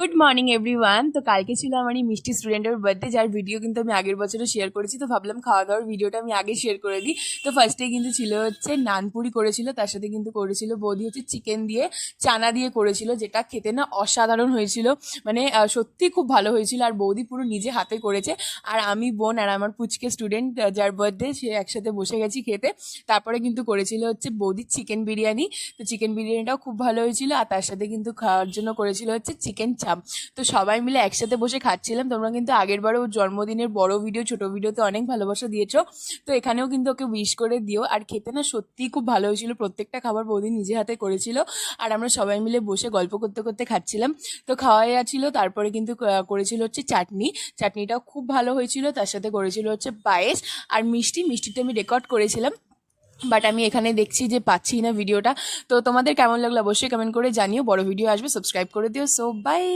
Good morning everyone. তো কালকে ছিল আমার এই মিষ্টি স্টুডেন্টের বার্থডে, যার ভিডিও কিন্তু আমি আগের বছরও শেয়ার করেছি। তো ভাবলাম খাওয়া দাওয়ার ভিডিওটা আমি আগে শেয়ার করে দিই। তো ফার্স্টে কিন্তু ছিল হচ্ছে নানপুরি করেছিল, তার সাথে কিন্তু করেছিল বৌদি হচ্ছে চিকেন দিয়ে চানা দিয়ে করেছিল, যেটা খেতে না অসাধারণ হয়েছিল। মানে সত্যি খুব ভালো হয়েছিল, আর বৌদি পুরো নিজে হাতে করেছে। আর আমি, বোন আর আমার পুচকে স্টুডেন্ট যার বার্থডে, সে একসাথে বসে গেছি খেতে। তারপরে কিন্তু করেছিল হচ্ছে বৌদির চিকেন বিরিয়ানি। তো চিকেন বিরিয়ানিটাও খুব ভালো হয়েছিল, আর তার সাথে কিন্তু খাওয়ার জন্য করেছিল হচ্ছে চিকেন চাপ। তো সবাই মিলে একসাথে বসে খাচ্ছিলাম। তোমরা কিন্তু আগের বারও জন্মদিনের বড় ভিডিও, ছোট ভিডিওতে অনেক ভালোবাসা দিয়েছো। তো এখানেও কিন্তু ওকে উইশ করে দিও। আর খেতে না সত্যিই খুব ভালো হয়েছিল, প্রত্যেকটা খাবার বৌদি নিজে হাতে করেছিল। আর আমরা সবাই মিলে বসে গল্প করতে করতে খাচ্ছিলাম। তো খাওয়া ছিল, তারপরে কিন্তু করেছিল হচ্ছে চাটনি। চাটনিটাও খুব ভালো হয়েছিল, তার সাথে করেছিল হচ্ছে পায়েস আর মিষ্টিটা আমি রেকর্ড করেছিলাম, বাট আমি এখানে দেখছি যে পাচ্ছি না ভিডিওটা। তো তোমাদের কেমন লাগলো অবশ্যই কমেন্ট করে জানিও। বড় ভিডিও আসবে, সাবস্ক্রাইব করে দিও। So by.